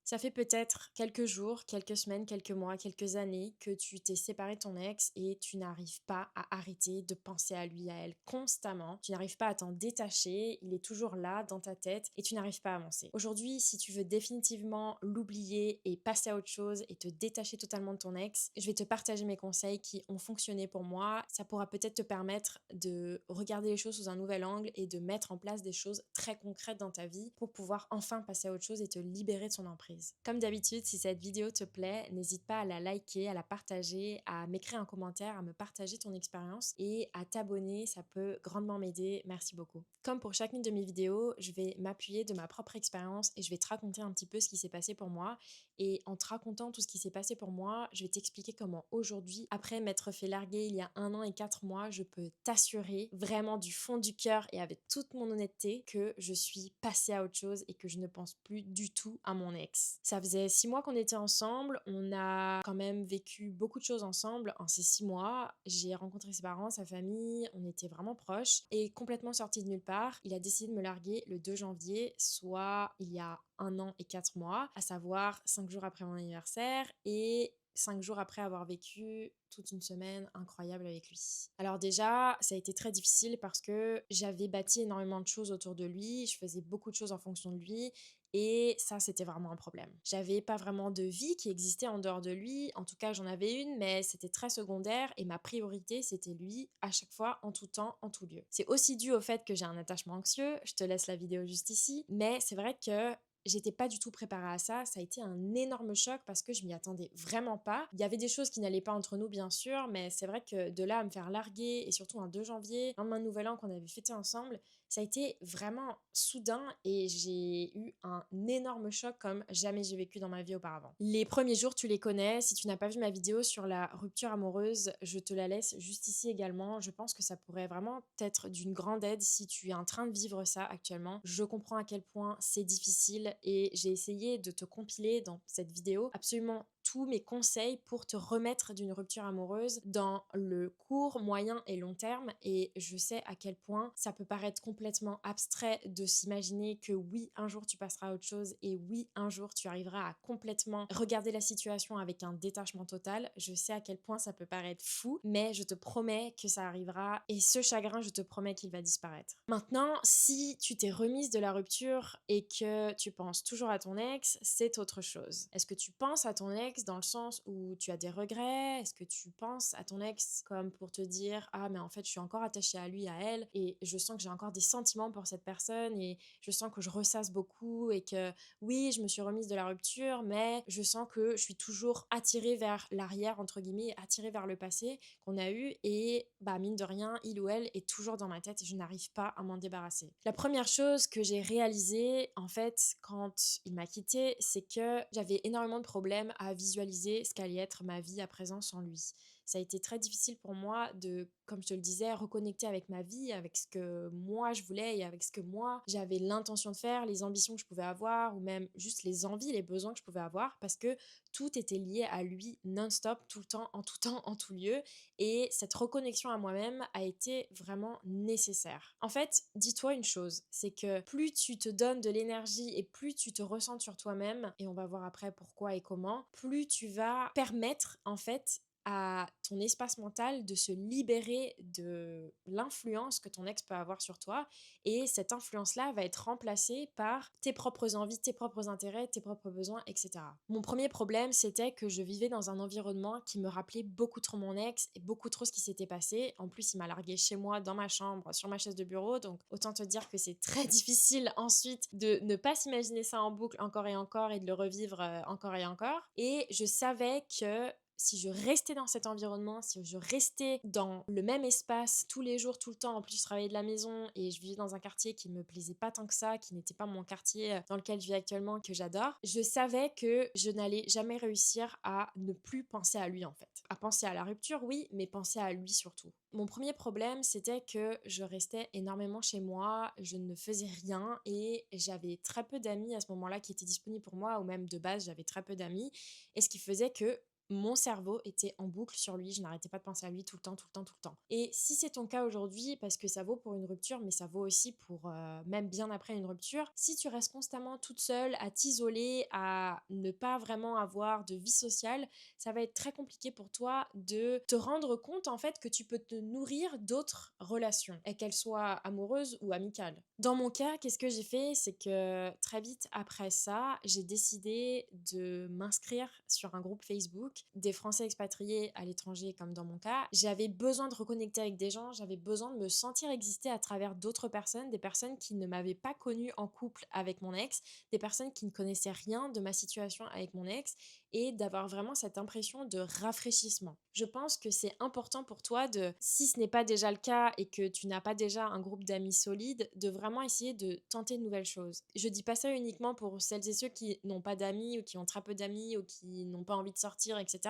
Ça fait peut-être quelques jours, quelques semaines, quelques mois, quelques années que tu t'es séparé de ton ex et tu n'arrives pas à arrêter de penser à lui, à elle constamment. Tu n'arrives pas à t'en détacher, il est toujours là dans ta tête et tu n'arrives pas à avancer. Aujourd'hui, si tu veux définitivement l'oublier et passer à autre chose et te détacher totalement de ton ex, je vais te partager mes conseils qui ont fonctionné pour moi. Ça pourra peut-être te permettre de regarder les choses sous un nouvel angle et de mettre en place des choses très concrètes dans ta vie pour pouvoir enfin passer à autre chose et te libérer de son emprise. Comme d'habitude, si cette vidéo te plaît, n'hésite pas à la liker, à la partager, à m'écrire un commentaire, à me partager ton expérience et à t'abonner, ça peut grandement m'aider. Merci beaucoup. Comme pour chacune de mes vidéos, je vais m'appuyer de ma propre expérience et je vais te raconter un petit peu ce qui s'est passé pour moi. Et en te racontant tout ce qui s'est passé pour moi, je vais t'expliquer comment aujourd'hui, après m'être fait larguer il y a 1 an et 4 mois, je peux t'assurer vraiment du fond du cœur et avec toute mon honnêteté que je suis passée à autre chose et que je ne pense plus du tout à mon ex. Ça faisait 6 mois qu'on était ensemble, on a quand même vécu beaucoup de choses ensemble en ces 6 mois. J'ai rencontré ses parents, sa famille, on était vraiment proches et complètement sorti de nulle part. Il a décidé de me larguer le 2 janvier, soit il y a 1 an et 4 mois, à savoir 5 jours après mon anniversaire et 5 jours après avoir vécu toute une semaine incroyable avec lui. Alors déjà, ça a été très difficile parce que j'avais bâti énormément de choses autour de lui, je faisais beaucoup de choses en fonction de lui et ça, c'était vraiment un problème. J'avais pas vraiment de vie qui existait en dehors de lui. En tout cas, j'en avais une, mais c'était très secondaire et ma priorité, c'était lui à chaque fois, en tout temps, en tout lieu. C'est aussi dû au fait que j'ai un attachement anxieux. Je te laisse la vidéo juste ici. Mais c'est vrai que j'étais pas du tout préparée à ça. Ça a été un énorme choc parce que je m'y attendais vraiment pas. Il y avait des choses qui n'allaient pas entre nous, bien sûr, mais c'est vrai que de là à me faire larguer et surtout un 2 janvier, lendemain de Nouvel An qu'on avait fêté ensemble, ça a été vraiment soudain et j'ai eu un énorme choc comme jamais j'ai vécu dans ma vie auparavant. Les premiers jours, tu les connais. Si tu n'as pas vu ma vidéo sur la rupture amoureuse, je te la laisse juste ici également. Je pense que ça pourrait vraiment être d'une grande aide si tu es en train de vivre ça actuellement. Je comprends à quel point c'est difficile et j'ai essayé de te compiler dans cette vidéo absolument tous mes conseils pour te remettre d'une rupture amoureuse dans le court, moyen et long terme. Et je sais à quel point ça peut paraître complètement abstrait de s'imaginer que oui, un jour tu passeras à autre chose et oui, un jour tu arriveras à complètement regarder la situation avec un détachement total. Je sais à quel point ça peut paraître fou, mais je te promets que ça arrivera et ce chagrin, je te promets qu'il va disparaître. Maintenant, si tu t'es remise de la rupture et que tu penses toujours à ton ex, c'est autre chose. Est-ce que tu penses à ton ex dans le sens où tu as des regrets? Est-ce que tu penses à ton ex comme pour te dire ah mais en fait je suis encore attachée à lui, à elle et je sens que j'ai encore des sentiments pour cette personne et je sens que je ressasse beaucoup et que oui je me suis remise de la rupture mais je sens que je suis toujours attirée vers l'arrière entre guillemets, attirée vers le passé qu'on a eu et bah mine de rien il ou elle est toujours dans ma tête et je n'arrive pas à m'en débarrasser. La première chose que j'ai réalisée en fait quand il m'a quittée, c'est que j'avais énormément de problèmes à visualiser ce qu'allait être ma vie à présent sans lui. Ça a été très difficile pour moi de, comme je te le disais, reconnecter avec ma vie, avec ce que moi je voulais et avec ce que moi j'avais l'intention de faire, les ambitions que je pouvais avoir ou même juste les envies, les besoins que je pouvais avoir parce que tout était lié à lui non-stop, tout le temps, en tout lieu et cette reconnexion à moi-même a été vraiment nécessaire. En fait, dis-toi une chose, c'est que plus tu te donnes de l'énergie et plus tu te ressens sur toi-même, et on va voir après pourquoi et comment, plus tu vas permettre en fait à ton espace mental de se libérer de l'influence que ton ex peut avoir sur toi et cette influence-là va être remplacée par tes propres envies, tes propres intérêts, tes propres besoins, etc. Mon premier problème, c'était que je vivais dans un environnement qui me rappelait beaucoup trop mon ex et beaucoup trop ce qui s'était passé. En plus, il m'a largué chez moi, dans ma chambre, sur ma chaise de bureau, donc autant te dire que c'est très difficile ensuite de ne pas s'imaginer ça en boucle encore et de le revivre encore et encore. Et je savais que si je restais dans cet environnement, si je restais dans le même espace tous les jours, tout le temps, en plus je travaillais de la maison et je vivais dans un quartier qui me plaisait pas tant que ça, qui n'était pas mon quartier dans lequel je vis actuellement, que j'adore, je savais que je n'allais jamais réussir à ne plus penser à lui en fait. À penser à la rupture, oui, mais penser à lui surtout. Mon premier problème, c'était que je restais énormément chez moi, je ne faisais rien et j'avais très peu d'amis à ce moment-là qui étaient disponibles pour moi, ou même de base, j'avais très peu d'amis. Et ce qui faisait que mon cerveau était en boucle sur lui, je n'arrêtais pas de penser à lui tout le temps, tout le temps, tout le temps. Et si c'est ton cas aujourd'hui, parce que ça vaut pour une rupture, mais ça vaut aussi pour même bien après une rupture, si tu restes constamment toute seule à t'isoler, à ne pas vraiment avoir de vie sociale, ça va être très compliqué pour toi de te rendre compte en fait que tu peux te nourrir d'autres relations, et qu'elles soient amoureuses ou amicales. Dans mon cas, qu'est-ce que j'ai fait? C'est que très vite après ça, j'ai décidé de m'inscrire sur un groupe Facebook des Français expatriés à l'étranger comme dans mon cas. J'avais besoin de reconnecter avec des gens, j'avais besoin de me sentir exister à travers d'autres personnes, des personnes qui ne m'avaient pas connue en couple avec mon ex, des personnes qui ne connaissaient rien de ma situation avec mon ex, et d'avoir vraiment cette impression de rafraîchissement. Je pense que c'est important pour toi de, si ce n'est pas déjà le cas et que tu n'as pas déjà un groupe d'amis solide, de vraiment essayer de tenter de nouvelles choses. Je dis pas ça uniquement pour celles et ceux qui n'ont pas d'amis ou qui ont très peu d'amis ou qui n'ont pas envie de sortir, etc.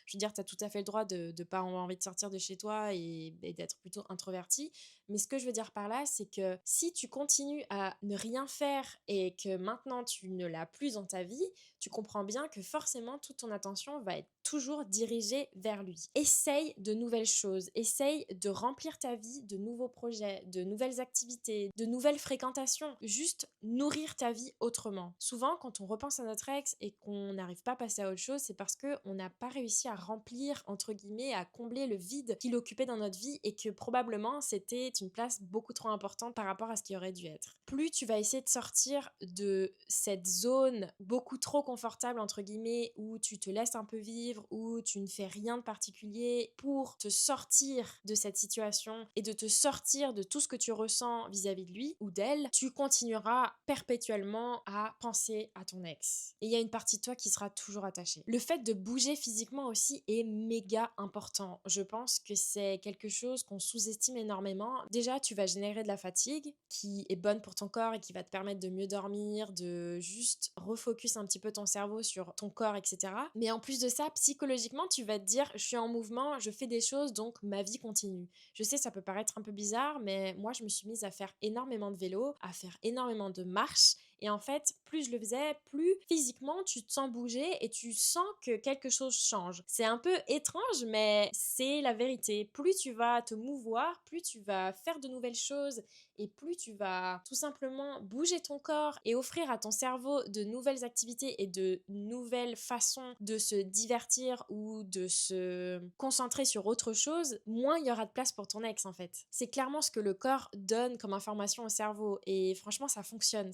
Je veux dire, tu as tout à fait le droit de ne pas avoir envie de sortir de chez toi et d'être plutôt introverti. Mais ce que je veux dire par là, c'est que si tu continues à ne rien faire et que maintenant tu ne l'as plus dans ta vie, tu comprends bien que forcément toute ton attention va être toujours dirigée vers lui. Essaye de nouvelles choses, essaye de remplir ta vie de nouveaux projets, de nouvelles activités, de nouvelles fréquentations, juste nourrir ta vie autrement. Souvent, quand on repense à notre ex et qu'on n'arrive pas à passer à autre chose, c'est parce qu'on n'a pas réussi à remplir, entre guillemets, à combler le vide qu'il occupait dans notre vie et que probablement c'était une place beaucoup trop importante par rapport à ce qui aurait dû être. Plus tu vas essayer de sortir de cette zone beaucoup trop confortable, entre guillemets, où tu te laisses un peu vivre, où tu ne fais rien de particulier pour te sortir de cette situation et de te sortir de tout ce que tu ressens vis-à-vis de lui ou d'elle, tu continueras perpétuellement à penser à ton ex. Et il y a une partie de toi qui sera toujours attachée. Le fait de bouger physiquement aussi est méga important. Je pense que c'est quelque chose qu'on sous-estime énormément. Déjà, tu vas générer de la fatigue qui est bonne pour ton corps et qui va te permettre de mieux dormir, de juste refocus un petit peu ton cerveau sur ton corps, etc. Mais en plus de ça, psychologiquement, tu vas te dire, je suis en mouvement, je fais des choses, donc ma vie continue. Je sais, ça peut paraître un peu bizarre, mais moi, je me suis mise à faire énormément de vélo, à faire énormément de marches. Et en fait, plus je le faisais, plus physiquement tu te sens bouger et tu sens que quelque chose change. C'est un peu étrange, mais c'est la vérité. Plus tu vas te mouvoir, plus tu vas faire de nouvelles choses et plus tu vas tout simplement bouger ton corps et offrir à ton cerveau de nouvelles activités et de nouvelles façons de se divertir ou de se concentrer sur autre chose, moins il y aura de place pour ton ex en fait. C'est clairement ce que le corps donne comme information au cerveau et franchement ça fonctionne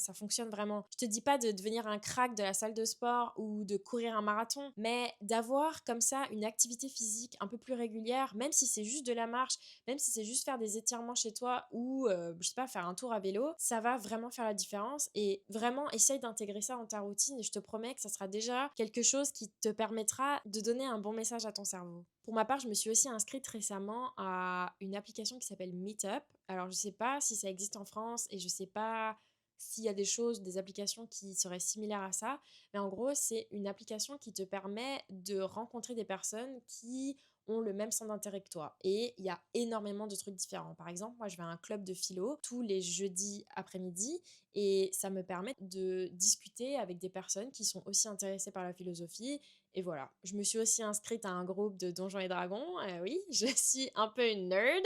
vraiment. Je te dis pas de devenir un crack de la salle de sport ou de courir un marathon, mais d'avoir comme ça une activité physique un peu plus régulière, même si c'est juste de la marche, même si c'est juste faire des étirements chez toi ou je sais pas, faire un tour à vélo, ça va vraiment faire la différence et vraiment essaye d'intégrer ça dans ta routine et je te promets que ça sera déjà quelque chose qui te permettra de donner un bon message à ton cerveau. Pour ma part, je me suis aussi inscrite récemment à une application qui s'appelle Meetup. Alors je sais pas si ça existe en France et je sais pas s'il y a des choses, des applications qui seraient similaires à ça, mais en gros, c'est une application qui te permet de rencontrer des personnes qui ont le même centre d'intérêt que toi. Et il y a énormément de trucs différents. Par exemple, moi, je vais à un club de philo tous les jeudis après-midi et ça me permet de discuter avec des personnes qui sont aussi intéressées par la philosophie. Et voilà, je me suis aussi inscrite à un groupe de Donjons et Dragons. Oui, je suis un peu une nerd.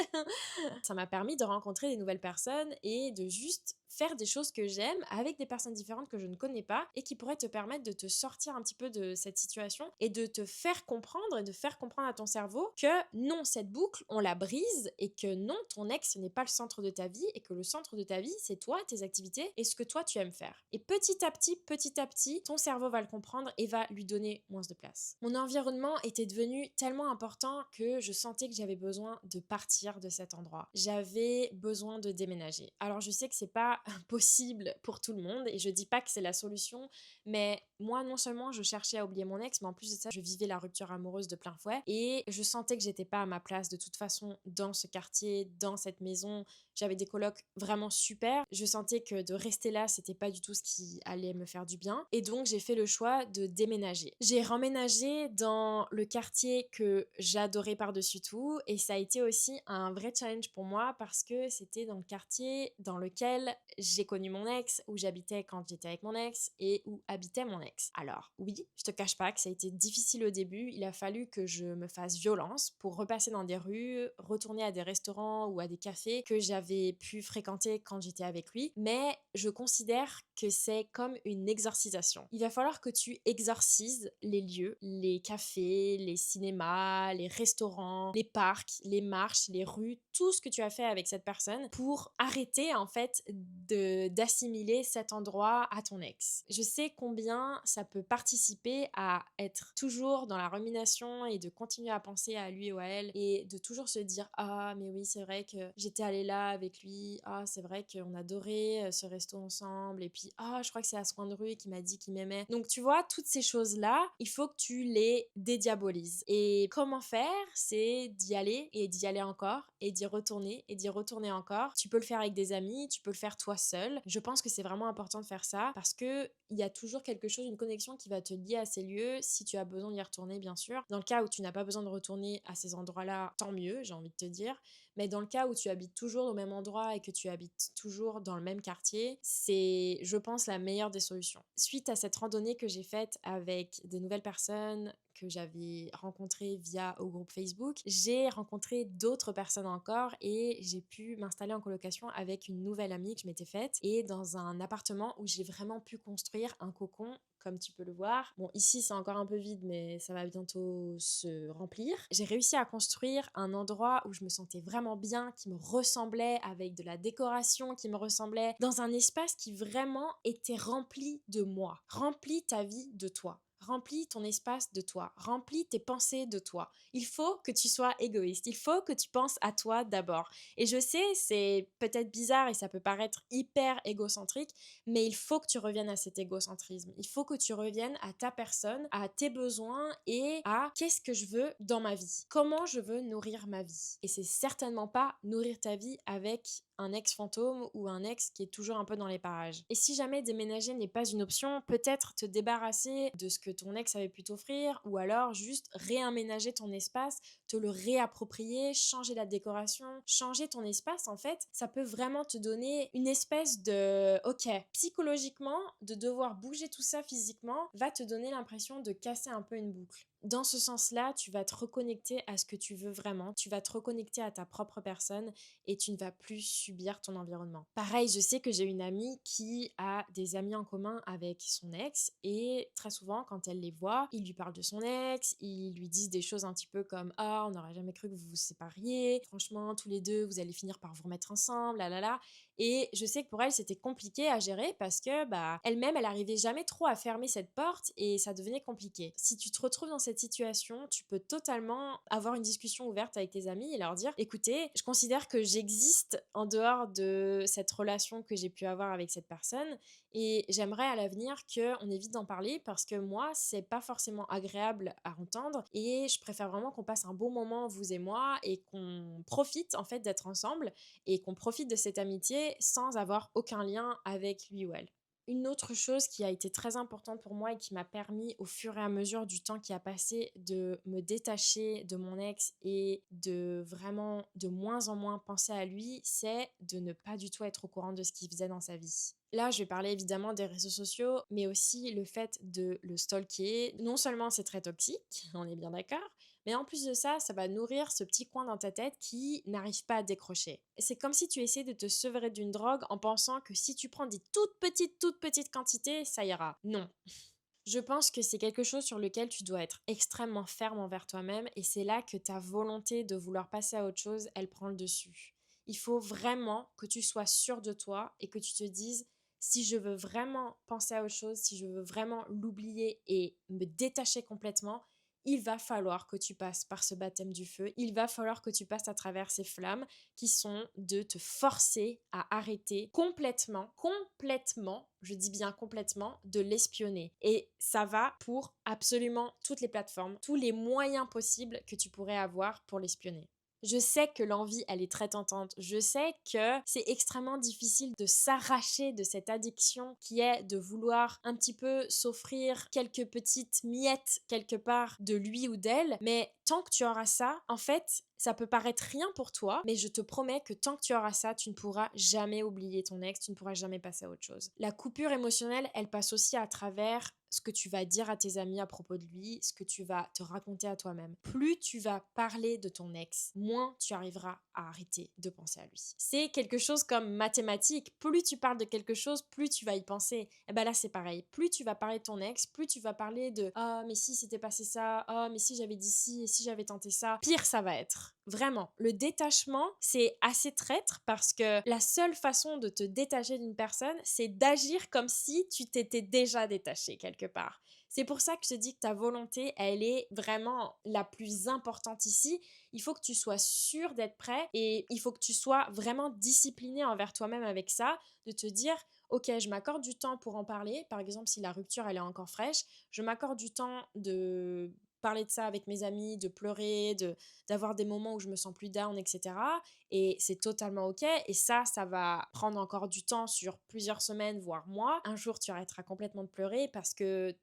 Ça m'a permis de rencontrer des nouvelles personnes et de juste faire des choses que j'aime avec des personnes différentes que je ne connais pas et qui pourraient te permettre de te sortir un petit peu de cette situation et de te faire comprendre et de faire comprendre à ton cerveau que non, cette boucle, on la brise et que non, ton ex n'est pas le centre de ta vie et que le centre de ta vie, c'est toi, tes activités et ce que toi tu aimes faire. Et petit à petit, ton cerveau va le comprendre et va lui donner moins de place. Mon environnement était devenu tellement important que je sentais que j'avais besoin de partir de cet endroit. J'avais besoin de déménager. Alors je sais que c'est pas possible pour tout le monde et je dis pas que c'est la solution, mais moi non seulement je cherchais à oublier mon ex, mais en plus de ça je vivais la rupture amoureuse de plein fouet et je Je sentais que j'étais pas à ma place de toute façon dans ce quartier, dans cette maison. J'avais des colocs vraiment super. Je sentais que de rester là, c'était pas du tout ce qui allait me faire du bien. Et donc, j'ai fait le choix de déménager. J'ai remménagé dans le quartier que j'adorais par-dessus tout. Et ça a été aussi un vrai challenge pour moi parce que c'était dans le quartier dans lequel j'ai connu mon ex, où j'habitais quand j'étais avec mon ex et où habitait mon ex. Alors, oui, je te cache pas que ça a été difficile au début. Il a fallu que je me fasse violence pour repasser dans des rues, retourner à des restaurants ou à des cafés que j'avais pu fréquenter quand j'étais avec lui. Mais je considère que c'est comme une exorcisation. Il va falloir que tu exorcises les lieux, les cafés, les cinémas, les restaurants, les parcs, les marches, les rues, tout ce que tu as fait avec cette personne pour arrêter en fait d'assimiler cet endroit à ton ex. Je sais combien ça peut participer à être toujours dans la rumination et de continuer à penser à lui ou à elle et de toujours se dire ah mais oui c'est vrai que j'étais allée là avec lui, ah c'est vrai qu'on adorait ce resto ensemble et puis ah je crois que c'est à ce coin de rue qui m'a dit qu'il m'aimait. Donc tu vois toutes ces choses là il faut que tu les dédiabolises et comment faire c'est d'y aller et d'y aller encore et d'y retourner et d'y retourner encore. Tu peux le faire avec des amis, tu peux le faire toi seul. Je pense que c'est vraiment important de faire ça parce que il y a toujours quelque chose, une connexion qui va te lier à ces lieux si tu as besoin d'y retourner bien sûr. Dans le cas où tu n'as pas besoin de retourner à ces endroits-là, tant mieux, j'ai envie de te dire. Mais dans le cas où tu habites toujours au même endroit et que tu habites toujours dans le même quartier, c'est, je pense, la meilleure des solutions. Suite à cette randonnée que j'ai faite avec des nouvelles personnes que j'avais rencontrées via au groupe Facebook, j'ai rencontré d'autres personnes encore et j'ai pu m'installer en colocation avec une nouvelle amie que je m'étais faite et dans un appartement où j'ai vraiment pu construire un cocon comme tu peux le voir. Bon, ici, c'est encore un peu vide, mais ça va bientôt se remplir. J'ai réussi à construire un endroit où je me sentais vraiment bien, qui me ressemblait, avec de la décoration qui me ressemblait, dans un espace qui vraiment était rempli de moi. Remplis ta vie de toi. Remplis ton espace de toi, remplis tes pensées de toi. Il faut que tu sois égoïste, il faut que tu penses à toi d'abord. Et je sais, c'est peut-être bizarre et ça peut paraître hyper égocentrique, mais il faut que tu reviennes à cet égocentrisme. Il faut que tu reviennes à ta personne, à tes besoins et à qu'est-ce que je veux dans ma vie. Comment je veux nourrir ma vie. Et c'est certainement pas nourrir ta vie avec un ex fantôme ou un ex qui est toujours un peu dans les parages. Et si jamais déménager n'est pas une option, peut-être te débarrasser de ce que ton ex avait pu t'offrir ou alors juste réaménager ton espace, te le réapproprier, changer la décoration, changer ton espace en fait, ça peut vraiment te donner une espèce de ok, psychologiquement, de devoir bouger tout ça physiquement va te donner l'impression de casser un peu une boucle. Dans ce sens-là, tu vas te reconnecter à ce que tu veux vraiment, tu vas te reconnecter à ta propre personne et tu ne vas plus subir ton environnement. Pareil, je sais que j'ai une amie qui a des amis en commun avec son ex et très souvent quand elle les voit, ils lui parlent de son ex, ils lui disent des choses un petit peu comme «Ah, on n'aurait jamais cru que vous vous sépariez, franchement, tous les deux, vous allez finir par vous remettre ensemble, là là là». Et je sais que pour elle, c'était compliqué à gérer parce que bah elle-même, elle arrivait jamais trop à fermer cette porte et ça devenait compliqué. Si tu te retrouves dans cette situation, tu peux totalement avoir une discussion ouverte avec tes amis et leur dire écoutez, je considère que j'existe en dehors de cette relation que j'ai pu avoir avec cette personne et j'aimerais à l'avenir qu'on évite d'en parler parce que moi, c'est pas forcément agréable à entendre et je préfère vraiment qu'on passe un bon moment, vous et moi, et qu'on profite en fait d'être ensemble et qu'on profite de cette amitié sans avoir aucun lien avec lui ou elle. Une autre chose qui a été très importante pour moi et qui m'a permis au fur et à mesure du temps qui a passé de me détacher de mon ex et de vraiment de moins en moins penser à lui, c'est de ne pas du tout être au courant de ce qu'il faisait dans sa vie. Là, je vais parler évidemment des réseaux sociaux, mais aussi le fait de le stalker. Non seulement c'est très toxique, on est bien d'accord, mais en plus de ça, ça va nourrir ce petit coin dans ta tête qui n'arrive pas à décrocher. C'est comme si tu essaies de te sevrer d'une drogue en pensant que si tu prends des toutes petites quantités, ça ira. Non. Je pense que c'est quelque chose sur lequel tu dois être extrêmement ferme envers toi-même et c'est là que ta volonté de vouloir passer à autre chose, elle prend le dessus. Il faut vraiment que tu sois sûr de toi et que tu te dises si je veux vraiment penser à autre chose, si je veux vraiment l'oublier et me détacher complètement, il va falloir que tu passes par ce baptême du feu, il va falloir que tu passes à travers ces flammes qui sont de te forcer à arrêter complètement, je dis bien complètement, de l'espionner. Et ça va pour absolument toutes les plateformes, tous les moyens possibles que tu pourrais avoir pour l'espionner. Je sais que l'envie, elle est très tentante. Je sais que c'est extrêmement difficile de s'arracher de cette addiction qui est de vouloir un petit peu s'offrir quelques petites miettes quelque part de lui ou d'elle. Mais tant que tu auras ça, en fait, ça peut paraître rien pour toi, mais je te promets que tant que tu auras ça, tu ne pourras jamais oublier ton ex, tu ne pourras jamais passer à autre chose. La coupure émotionnelle, elle passe aussi à travers ce que tu vas dire à tes amis à propos de lui, ce que tu vas te raconter à toi-même. Plus tu vas parler de ton ex, moins tu arriveras à arrêter de penser à lui. C'est quelque chose comme mathématique. Plus tu parles de quelque chose, plus tu vas y penser. Et ben là, c'est pareil. Plus tu vas parler de ton ex, plus tu vas parler de «Ah, mais si c'était passé ça. Ah, mais si j'avais dit ci et si j'avais tenté ça», pire ça va être. Vraiment, le détachement, c'est assez traître parce que la seule façon de te détacher d'une personne, c'est d'agir comme si tu t'étais déjà détaché quelque part. C'est pour ça que je te dis que ta volonté, elle est vraiment la plus importante ici. Il faut que tu sois sûr d'être prêt et il faut que tu sois vraiment discipliné envers toi-même avec ça, de te dire ok, je m'accorde du temps pour en parler. Par exemple, si la rupture, elle est encore fraîche, je m'accorde du temps de parler de ça avec mes amis, de pleurer, d'avoir des moments où je me sens plus down, etc. Et c'est totalement ok. Et ça va prendre encore du temps sur plusieurs semaines, voire mois. Un jour, tu arrêteras complètement de pleurer parce que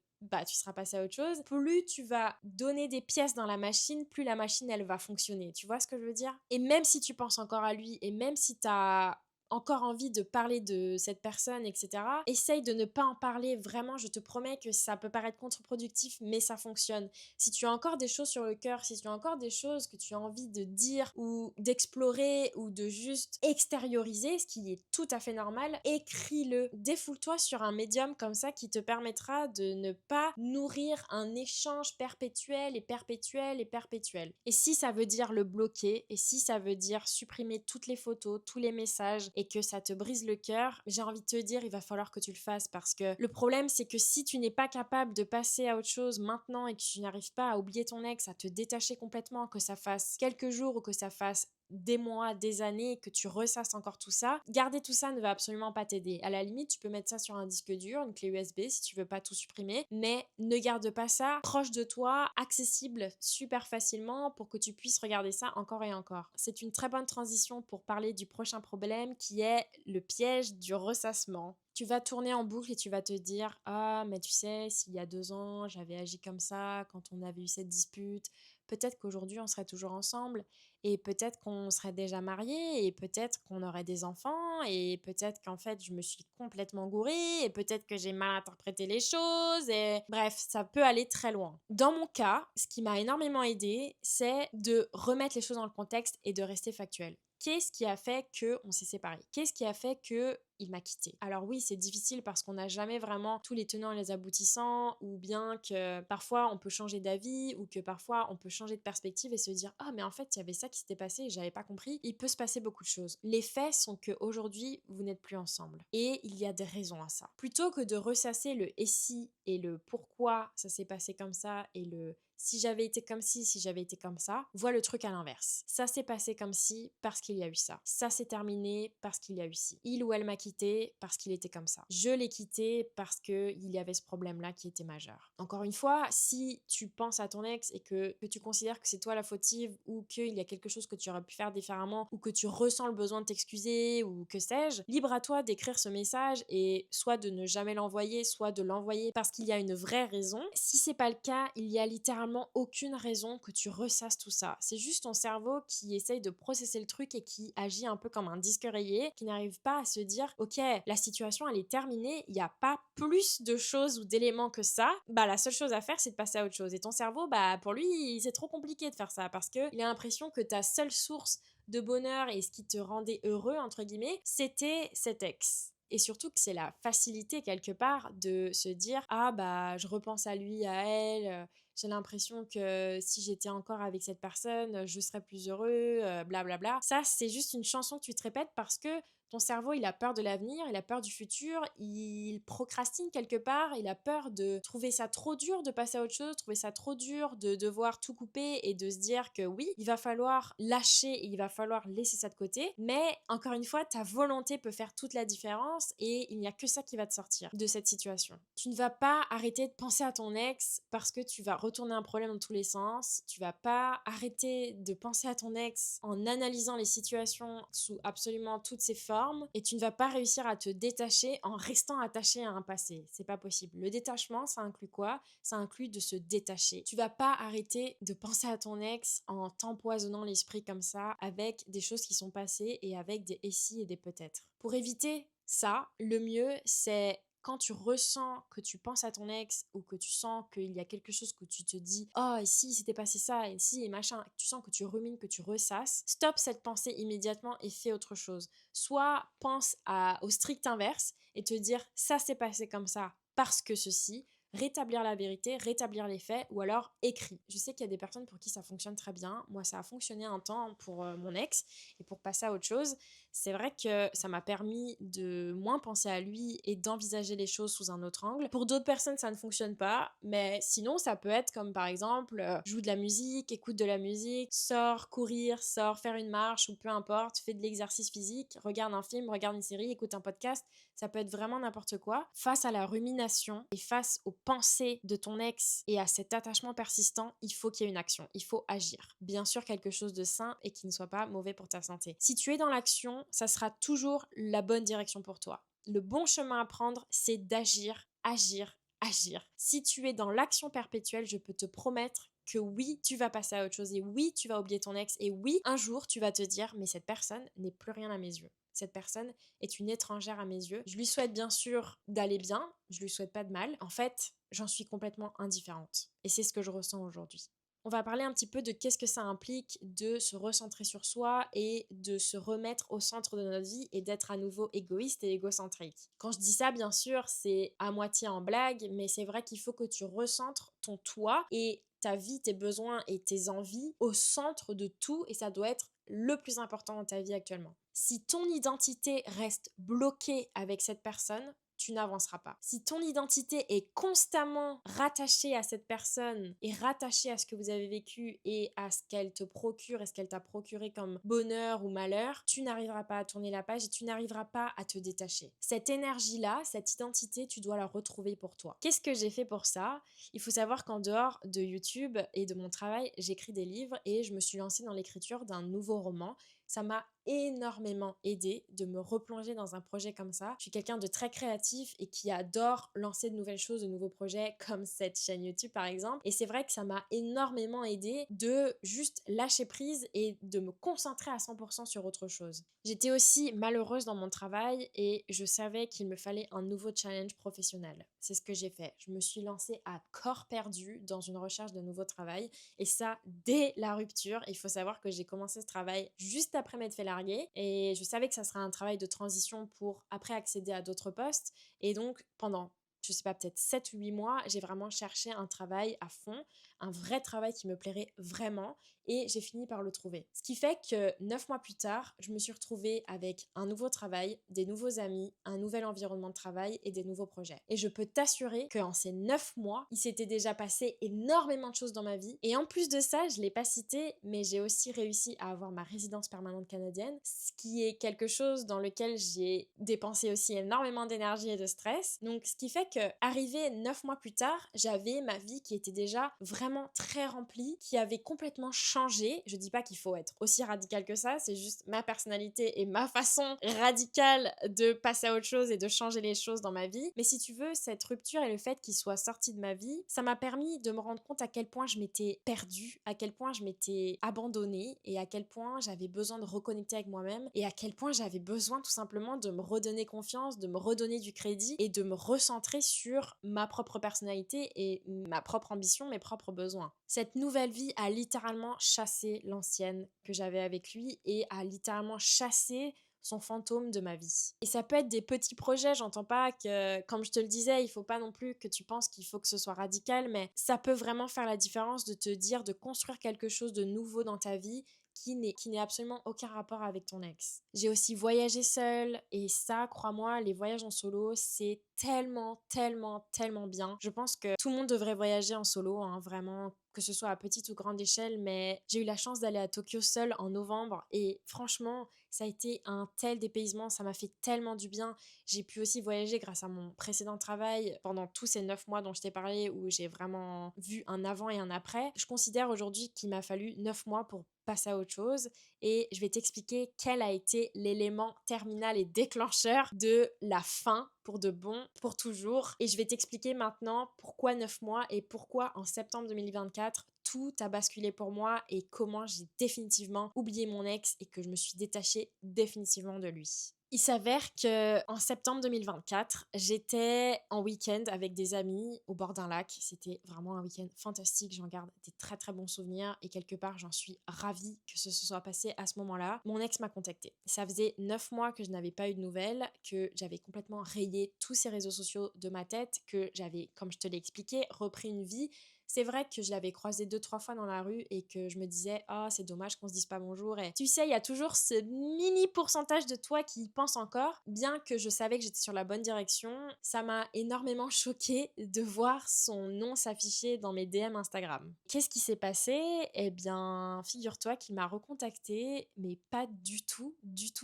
tu seras passé à autre chose. Plus tu vas donner des pièces dans la machine, plus la machine, elle va fonctionner. Tu vois ce que je veux dire? Et même si tu penses encore à lui, et même si tu as encore envie de parler de cette personne, etc., essaye de ne pas en parler. Vraiment, je te promets que ça peut paraître contre-productif, mais ça fonctionne. Si tu as encore des choses sur le cœur, si tu as encore des choses que tu as envie de dire ou d'explorer ou de juste extérioriser, ce qui est tout à fait normal, écris-le. Défoule-toi sur un médium comme ça qui te permettra de ne pas nourrir un échange perpétuel et perpétuel et perpétuel. Et si ça veut dire le bloquer, et si ça veut dire supprimer toutes les photos, tous les messages, et que ça te brise le cœur, j'ai envie de te dire, il va falloir que tu le fasses parce que le problème, c'est que si tu n'es pas capable de passer à autre chose maintenant et que tu n'arrives pas à oublier ton ex, à te détacher complètement, que ça fasse quelques jours ou que ça fasse des mois, des années, que tu ressasses encore tout ça, garder tout ça ne va absolument pas t'aider. À la limite, tu peux mettre ça sur un disque dur, une clé USB si tu veux pas tout supprimer, mais ne garde pas ça proche de toi, accessible super facilement pour que tu puisses regarder ça encore et encore. C'est une très bonne transition pour parler du prochain problème qui est le piège du ressassement. Tu vas tourner en boucle et tu vas te dire ah mais tu sais s'il y a 2 ans j'avais agi comme ça quand on avait eu cette dispute, peut-être qu'aujourd'hui on serait toujours ensemble et peut-être qu'on serait déjà mariés et peut-être qu'on aurait des enfants et peut-être qu'en fait je me suis complètement gourée et peut-être que j'ai mal interprété les choses et bref, ça peut aller très loin. Dans mon cas, ce qui m'a énormément aidé, c'est de remettre les choses dans le contexte et de rester factuel. Qu'est-ce qui a fait qu'on s'est séparés? Qu'est-ce qui a fait que il m'a quitté? Alors oui, c'est difficile parce qu'on n'a jamais vraiment tous les tenants et les aboutissants, ou bien que parfois on peut changer d'avis, ou que parfois on peut changer de perspective et se dire ah mais en fait il y avait ça qui s'était passé et j'avais pas compris. Il peut se passer beaucoup de choses. Les faits sont que aujourd'hui vous n'êtes plus ensemble et il y a des raisons à ça. Plutôt que de ressasser le et si et le pourquoi ça s'est passé comme ça et le si j'avais été comme ci, si j'avais été comme ça, vois le truc à l'inverse. Ça s'est passé comme ci parce qu'il y a eu ça. Ça s'est terminé parce qu'il y a eu ci. Il ou elle m'a quitté parce qu'il était comme ça. Je l'ai quitté parce qu'il y avait ce problème-là qui était majeur. Encore une fois, si tu penses à ton ex et que tu considères que c'est toi la fautive ou qu'il y a quelque chose que tu aurais pu faire différemment ou que tu ressens le besoin de t'excuser ou que sais-je, libre à toi d'écrire ce message et soit de ne jamais l'envoyer, soit de l'envoyer parce qu'il y a une vraie raison. Si c'est pas le cas, il y a littéralement aucune raison que tu ressasses tout ça. C'est juste ton cerveau qui essaye de processer le truc et qui agit un peu comme un disque rayé, qui n'arrive pas à se dire ok, la situation elle est terminée, il n'y a pas plus de choses ou d'éléments que ça, la seule chose à faire c'est de passer à autre chose. Et ton cerveau, pour lui, c'est trop compliqué de faire ça parce qu'il a l'impression que ta seule source de bonheur et ce qui te rendait heureux, entre guillemets, c'était cet ex. Et surtout que c'est la facilité quelque part de se dire ah je repense à lui, à elle, j'ai l'impression que si j'étais encore avec cette personne, je serais plus heureux, blablabla. Ça, c'est juste une chanson que tu te répètes parce que Ton cerveau, il a peur de l'avenir, il a peur du futur, il procrastine quelque part, il a peur de trouver ça trop dur de passer à autre chose, trouver ça trop dur de devoir tout couper et de se dire que oui, il va falloir lâcher et il va falloir laisser ça de côté. Mais encore une fois, ta volonté peut faire toute la différence et il n'y a que ça qui va te sortir de cette situation. Tu ne vas pas arrêter de penser à ton ex parce que tu vas retourner un problème dans tous les sens. Tu vas pas arrêter de penser à ton ex en analysant les situations sous absolument toutes ses formes et tu ne vas pas réussir à te détacher en restant attaché à un passé. C'est pas possible. Le détachement, ça inclut quoi? Ça inclut de se détacher. Tu vas pas arrêter de penser à ton ex en t'empoisonnant l'esprit comme ça avec des choses qui sont passées et avec des et si et des peut-être. Pour éviter ça, le mieux, c'est quand tu ressens que tu penses à ton ex ou que tu sens qu'il y a quelque chose que tu te dis oh et si il s'était passé ça et si et machin, tu sens que tu rumines, que tu ressasses, stop cette pensée immédiatement et fais autre chose. Soit pense au strict inverse et te dire ça s'est passé comme ça parce que ceci, rétablir la vérité, rétablir les faits ou alors écrit. Je sais qu'il y a des personnes pour qui ça fonctionne très bien. Moi, ça a fonctionné un temps pour mon ex et pour passer à autre chose. C'est vrai que ça m'a permis de moins penser à lui et d'envisager les choses sous un autre angle. Pour d'autres personnes, ça ne fonctionne pas, mais sinon, ça peut être comme par exemple, joue de la musique, écoute de la musique, sors courir, sors faire une marche ou peu importe, fais de l'exercice physique, regarde un film, regarde une série, écoute un podcast. Ça peut être vraiment n'importe quoi. Face à la rumination et face aux pensées de ton ex et à cet attachement persistant, il faut qu'il y ait une action, il faut agir. Bien sûr, quelque chose de sain et qui ne soit pas mauvais pour ta santé. Si tu es dans l'action, ça sera toujours la bonne direction pour toi. Le bon chemin à prendre, c'est d'agir, agir, agir. Si tu es dans l'action perpétuelle, je peux te promettre que oui, tu vas passer à autre chose et oui, tu vas oublier ton ex et oui, un jour, tu vas te dire mais cette personne n'est plus rien à mes yeux. Cette personne est une étrangère à mes yeux. Je lui souhaite bien sûr d'aller bien, je lui souhaite pas de mal. En fait, j'en suis complètement indifférente. Et c'est ce que je ressens aujourd'hui. On va parler un petit peu de qu'est-ce que ça implique de se recentrer sur soi et de se remettre au centre de notre vie et d'être à nouveau égoïste et égocentrique. Quand je dis ça, bien sûr, c'est à moitié en blague, mais c'est vrai qu'il faut que tu recentres ton toi et ta vie, tes besoins et tes envies au centre de tout et ça doit être le plus important dans ta vie actuellement. Si ton identité reste bloquée avec cette personne, tu n'avanceras pas. Si ton identité est constamment rattachée à cette personne et rattachée à ce que vous avez vécu et à ce qu'elle te procure et ce qu'elle t'a procuré comme bonheur ou malheur, tu n'arriveras pas à tourner la page et tu n'arriveras pas à te détacher. Cette énergie-là, cette identité, tu dois la retrouver pour toi. Qu'est-ce que j'ai fait pour ça? Il faut savoir qu'en dehors de YouTube et de mon travail, j'écris des livres et je me suis lancée dans l'écriture d'un nouveau roman. Ça m'a énormément aidé de me replonger dans un projet comme ça. Je suis quelqu'un de très créatif et qui adore lancer de nouvelles choses, de nouveaux projets comme cette chaîne YouTube par exemple. Et c'est vrai que ça m'a énormément aidé de juste lâcher prise et de me concentrer à 100% sur autre chose. J'étais aussi malheureuse dans mon travail et je savais qu'il me fallait un nouveau challenge professionnel. C'est ce que j'ai fait. Je me suis lancée à corps perdu dans une recherche de nouveau travail et ça dès la rupture. Il faut savoir que j'ai commencé ce travail juste après m'être fait larguer et je savais que ça serait un travail de transition pour après accéder à d'autres postes et donc pendant je sais pas, peut-être 7 ou 8 mois, j'ai vraiment cherché un travail à fond, un vrai travail qui me plairait vraiment et j'ai fini par le trouver. Ce qui fait que 9 mois plus tard, je me suis retrouvée avec un nouveau travail, des nouveaux amis, un nouvel environnement de travail et des nouveaux projets. Et je peux t'assurer qu'en ces 9 mois, il s'était déjà passé énormément de choses dans ma vie. Et en plus de ça, je ne l'ai pas cité, mais j'ai aussi réussi à avoir ma résidence permanente canadienne, ce qui est quelque chose dans lequel j'ai dépensé aussi énormément d'énergie et de stress. Donc, ce qui fait que, arrivé 9 mois plus tard, j'avais ma vie qui était déjà vraiment très remplie, qui avait complètement changé. Je dis pas qu'il faut être aussi radical que ça, c'est juste ma personnalité et ma façon radicale de passer à autre chose et de changer les choses dans ma vie. Mais si tu veux, cette rupture et le fait qu'il soit sorti de ma vie, ça m'a permis de me rendre compte à quel point je m'étais perdue, à quel point je m'étais abandonnée et à quel point j'avais besoin de reconnecter avec moi-même et à quel point j'avais besoin tout simplement de me redonner confiance, de me redonner du crédit et de me recentrer sur ma propre personnalité et ma propre ambition, mes propres besoins. Cette nouvelle vie a littéralement chassé l'ancienne que j'avais avec lui et a littéralement chassé son fantôme de ma vie. Et ça peut être des petits projets, j'entends pas que, comme je te le disais, il faut pas non plus que tu penses qu'il faut que ce soit radical, mais ça peut vraiment faire la différence de te dire de construire quelque chose de nouveau dans ta vie qui n'est absolument aucun rapport avec ton ex. J'ai aussi voyagé seule et ça, crois-moi, les voyages en solo, c'est tellement, tellement, tellement bien. Je pense que tout le monde devrait voyager en solo, hein, vraiment, que ce soit à petite ou grande échelle, mais j'ai eu la chance d'aller à Tokyo seule en novembre et franchement, ça a été un tel dépaysement, ça m'a fait tellement du bien. J'ai pu aussi voyager grâce à mon précédent travail pendant tous ces 9 mois dont je t'ai parlé où j'ai vraiment vu un avant et un après. Je considère aujourd'hui qu'il m'a fallu 9 mois pour passer à autre chose et je vais t'expliquer quel a été l'élément terminal et déclencheur de la fin pour de bon, pour toujours. Et je vais t'expliquer maintenant pourquoi 9 mois et pourquoi en septembre 2024, tout a basculé pour moi et comment j'ai définitivement oublié mon ex et que je me suis détachée définitivement de lui. Il s'avère que en septembre 2024, j'étais en week-end avec des amis au bord d'un lac. C'était vraiment un week-end fantastique. J'en garde des très très bons souvenirs et quelque part, j'en suis ravie que ce se soit passé à ce moment-là. Mon ex m'a contactée. Ça faisait 9 mois que je n'avais pas eu de nouvelles, que j'avais complètement rayé tous ces réseaux sociaux de ma tête, que j'avais, comme je te l'ai expliqué, repris une vie. C'est vrai que je l'avais croisé 2-3 fois dans la rue et que je me disais « Ah, c'est dommage qu'on se dise pas bonjour ». Et tu sais, il y a toujours ce mini pourcentage de toi qui y pense encore. Bien que je savais que j'étais sur la bonne direction, ça m'a énormément choquée de voir son nom s'afficher dans mes DM Instagram. Qu'est-ce qui s'est passé? Eh bien, figure-toi qu'il m'a recontacté, mais pas du tout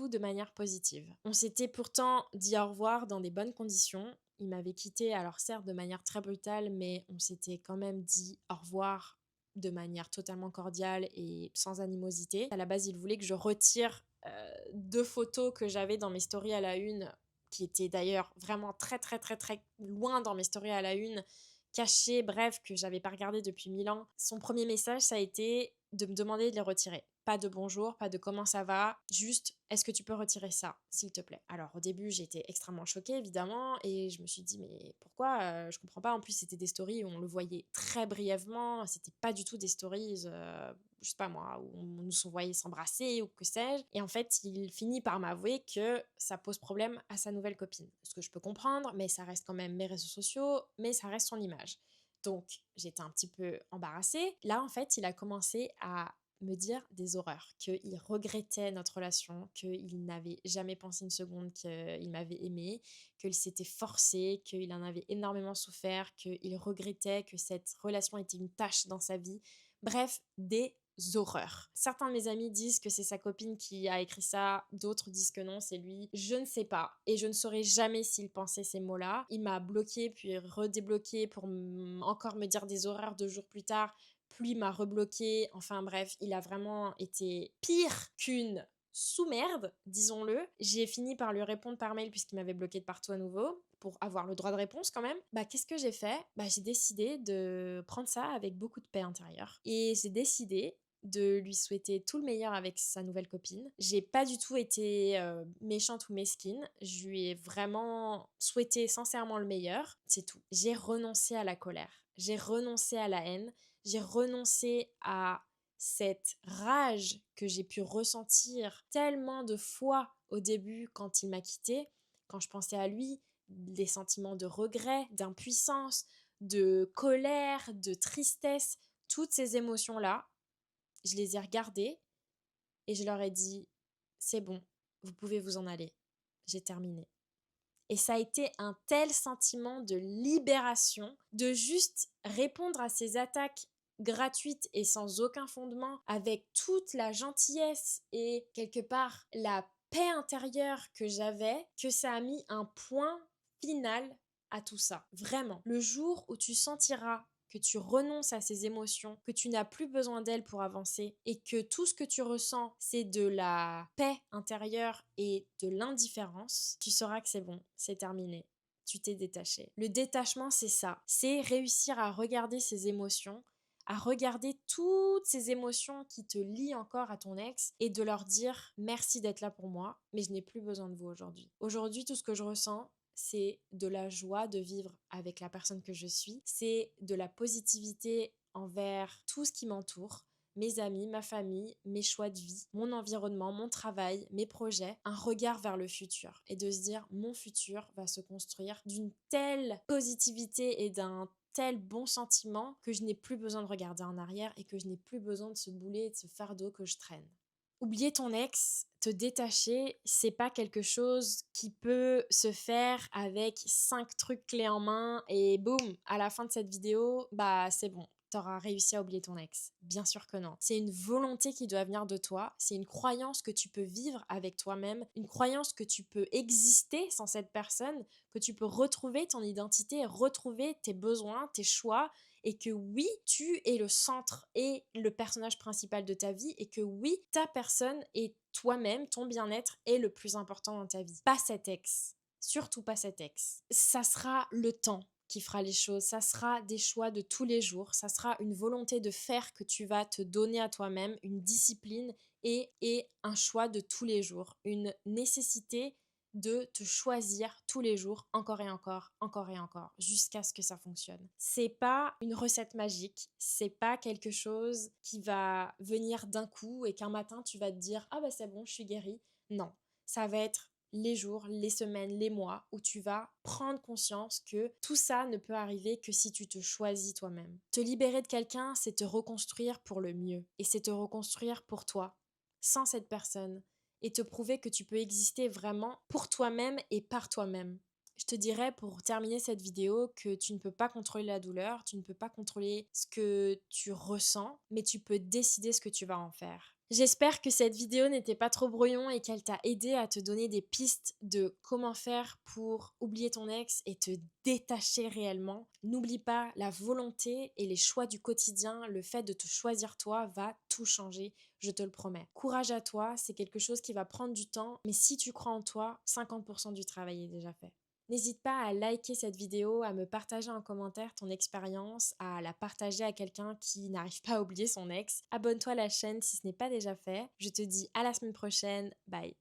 de manière positive. On s'était pourtant dit au revoir dans des bonnes conditions. Il m'avait quitté, alors certes de manière très brutale, mais on s'était quand même dit au revoir de manière totalement cordiale et sans animosité. À la base, il voulait que je retire 2 photos que j'avais dans mes stories à la une, qui étaient d'ailleurs vraiment très très très très loin dans mes stories à la une, cachées, bref, que j'avais pas regardé depuis 1000 ans. Son premier message, ça a été de me demander de les retirer. Pas de bonjour, pas de comment ça va, juste est-ce que tu peux retirer ça, s'il te plaît. Alors au début, j'étais extrêmement choquée, évidemment, et je me suis dit, mais pourquoi je comprends pas. En plus, c'était des stories où on le voyait très brièvement, c'était pas du tout des stories, je sais pas moi, où on nous voyait s'embrasser ou que sais-je. Et en fait, il finit par m'avouer que ça pose problème à sa nouvelle copine. Ce que je peux comprendre, mais ça reste quand même mes réseaux sociaux, mais ça reste son image. Donc, j'étais un petit peu embarrassée. Là, en fait, il a commencé à me dire des horreurs, qu'il regrettait notre relation, qu'il n'avait jamais pensé une seconde qu'il m'avait aimé, qu'il s'était forcé, qu'il en avait énormément souffert, qu'il regrettait que cette relation était une tâche dans sa vie. Bref, des horreurs. Certains de mes amis disent que c'est sa copine qui a écrit ça, d'autres disent que non, c'est lui. Je ne sais pas et je ne saurais jamais s'il pensait ces mots-là. Il m'a bloqué puis redébloqué pour encore me dire des horreurs 2 jours plus tard. Puis il m'a rebloqué. Enfin bref, il a vraiment été pire qu'une sous-merde, disons-le. J'ai fini par lui répondre par mail puisqu'il m'avait bloqué de partout à nouveau pour avoir le droit de réponse quand même. Bah qu'est-ce que j'ai fait? Bah j'ai décidé de prendre ça avec beaucoup de paix intérieure. Et j'ai décidé de lui souhaiter tout le meilleur avec sa nouvelle copine. J'ai pas du tout été méchante ou mesquine. Je lui ai vraiment souhaité sincèrement le meilleur. C'est tout. J'ai renoncé à la colère. J'ai renoncé à la haine. J'ai renoncé à cette rage que j'ai pu ressentir tellement de fois au début quand il m'a quittée, quand je pensais à lui, des sentiments de regret, d'impuissance, de colère, de tristesse, toutes ces émotions-là, je les ai regardées et je leur ai dit, c'est bon, vous pouvez vous en aller, j'ai terminé. Et ça a été un tel sentiment de libération, de juste répondre à ces attaques gratuites et sans aucun fondement, avec toute la gentillesse et quelque part la paix intérieure que j'avais, que ça a mis un point final à tout ça. Vraiment. Le jour où tu sentiras que tu renonces à ces émotions, que tu n'as plus besoin d'elles pour avancer et que tout ce que tu ressens, c'est de la paix intérieure et de l'indifférence, tu sauras que c'est bon, c'est terminé. Tu t'es détaché. Le détachement, c'est ça. C'est réussir à regarder ces émotions, à regarder toutes ces émotions qui te lient encore à ton ex et de leur dire merci d'être là pour moi, mais je n'ai plus besoin de vous aujourd'hui. Aujourd'hui, tout ce que je ressens, c'est de la joie de vivre avec la personne que je suis, c'est de la positivité envers tout ce qui m'entoure, mes amis, ma famille, mes choix de vie, mon environnement, mon travail, mes projets, un regard vers le futur et de se dire mon futur va se construire d'une telle positivité et d'un tel bon sentiment que je n'ai plus besoin de regarder en arrière et que je n'ai plus besoin de ce boulet et de ce fardeau que je traîne. Oublier ton ex, te détacher, c'est pas quelque chose qui peut se faire avec 5 trucs clés en main et boum, à la fin de cette vidéo, bah c'est bon, t'auras réussi à oublier ton ex. Bien sûr que non. C'est une volonté qui doit venir de toi, c'est une croyance que tu peux vivre avec toi-même, une croyance que tu peux exister sans cette personne, que tu peux retrouver ton identité, retrouver tes besoins, tes choix, et que oui, tu es le centre et le personnage principal de ta vie et que oui, ta personne et toi-même, ton bien-être est le plus important dans ta vie. Pas cet ex. Surtout pas cet ex. Ça sera le temps qui fera les choses, ça sera des choix de tous les jours, ça sera une volonté de faire que tu vas te donner à toi-même, une discipline et un choix de tous les jours, une nécessité de te choisir tous les jours, encore et encore, jusqu'à ce que ça fonctionne. C'est pas une recette magique, c'est pas quelque chose qui va venir d'un coup et qu'un matin tu vas te dire ah bah c'est bon, je suis guérie. Non, ça va être les jours, les semaines, les mois où tu vas prendre conscience que tout ça ne peut arriver que si tu te choisis toi-même. Te libérer de quelqu'un, c'est te reconstruire pour le mieux et c'est te reconstruire pour toi, sans cette personne et te prouver que tu peux exister vraiment pour toi-même et par toi-même. Je te dirais pour terminer cette vidéo que tu ne peux pas contrôler la douleur, tu ne peux pas contrôler ce que tu ressens, mais tu peux décider ce que tu vas en faire. J'espère que cette vidéo n'était pas trop brouillon et qu'elle t'a aidé à te donner des pistes de comment faire pour oublier ton ex et te détacher réellement. N'oublie pas, la volonté et les choix du quotidien, le fait de te choisir toi va tout changer, je te le promets. Courage à toi, c'est quelque chose qui va prendre du temps, mais si tu crois en toi, 50% du travail est déjà fait. N'hésite pas à liker cette vidéo, à me partager en commentaire ton expérience, à la partager à quelqu'un qui n'arrive pas à oublier son ex. Abonne-toi à la chaîne si ce n'est pas déjà fait. Je te dis à la semaine prochaine. Bye.